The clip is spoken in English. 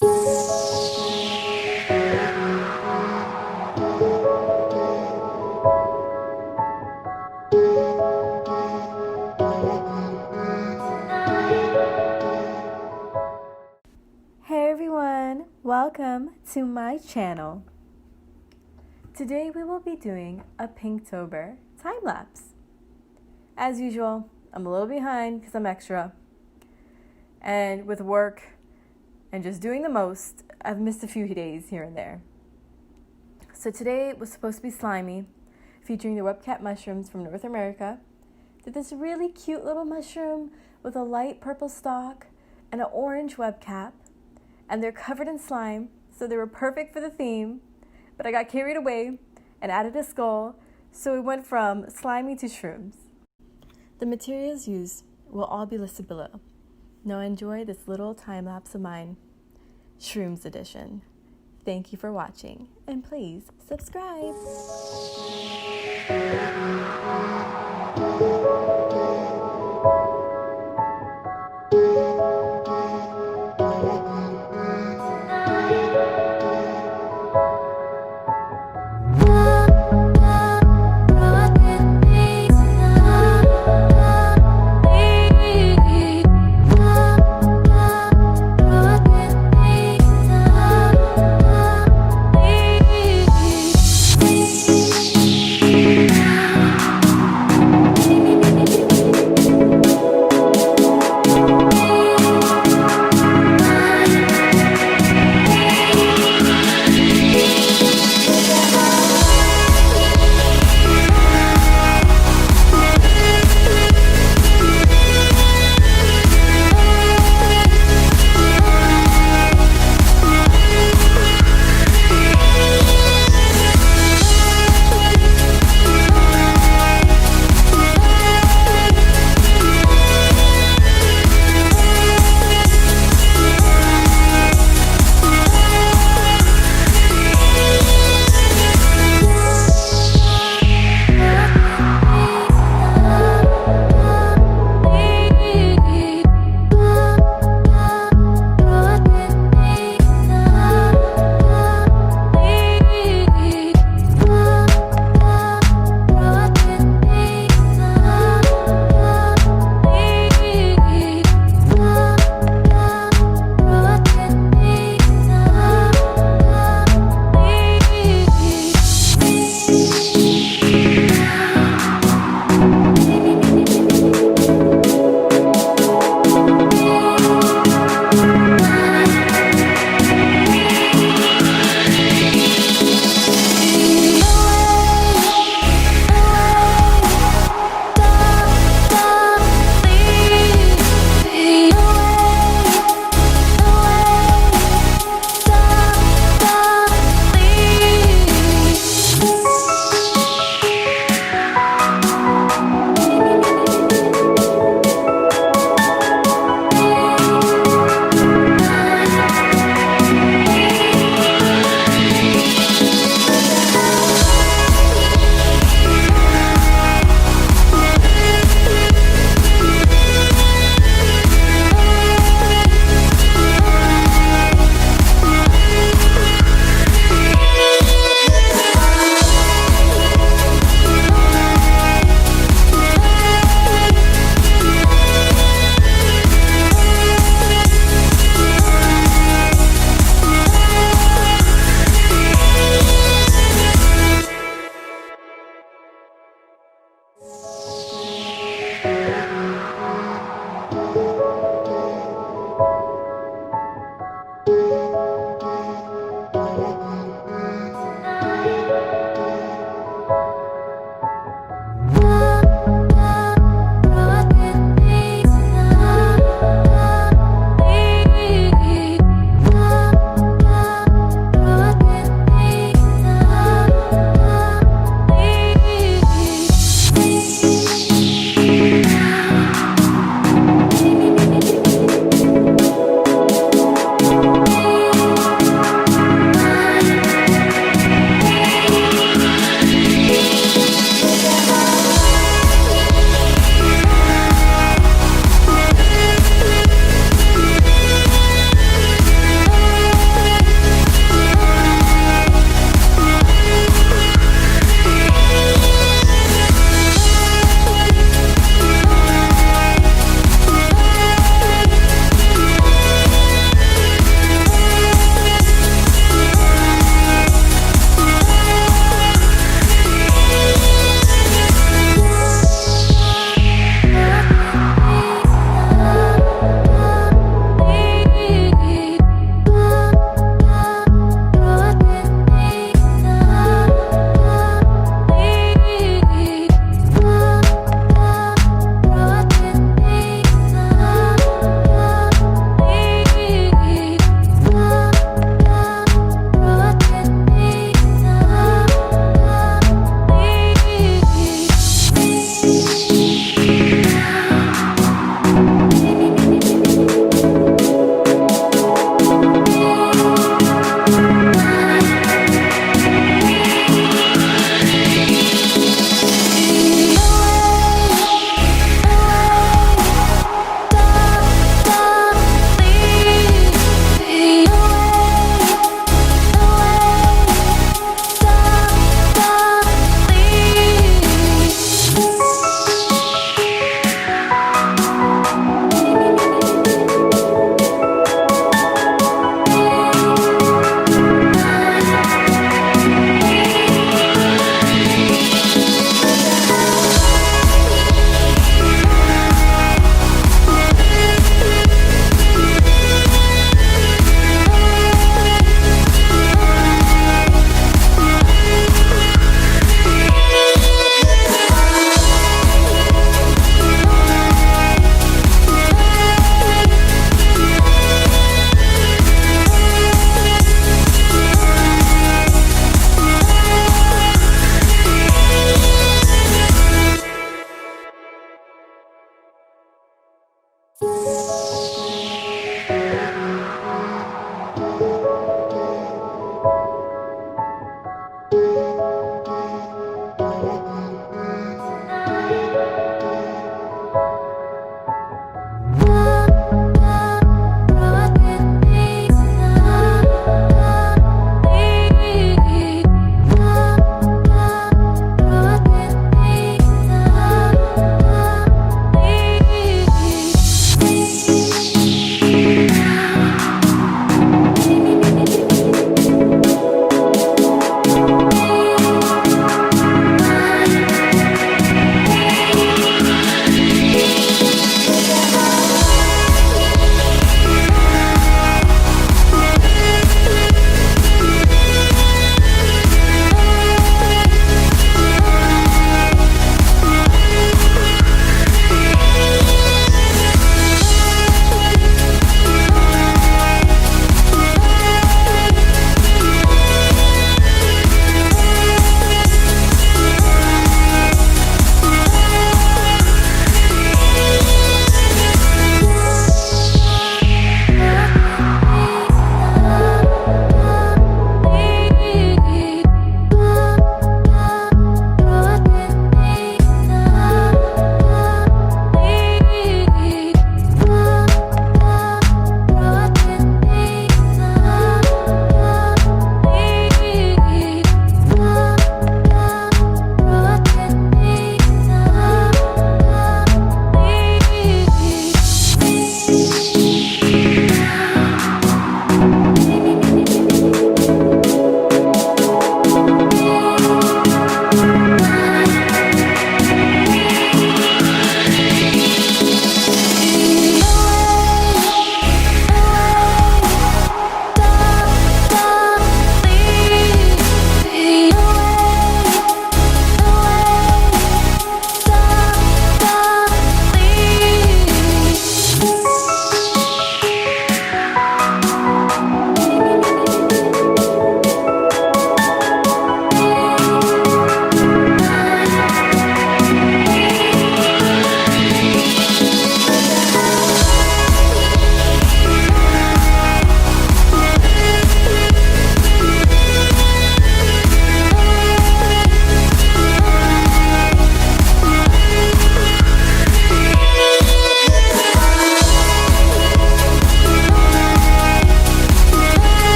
Hey everyone, welcome to my channel. Today we will be doing a Pinktober time lapse. As usual, I'm a little behind because I'm extra. And with work and just doing the most, I've missed a few days here and there. So today was supposed to be slimy, featuring the webcat mushrooms from North America. Did this really cute little mushroom with a light purple stalk and an orange web cap. And they're covered in slime, so they were perfect for the theme. But I got carried away and added a skull, so we went from slimy to shrooms. The materials used will all be listed below. Now enjoy this little time lapse of mine, Shrooms edition. Thank you for watching, and please subscribe.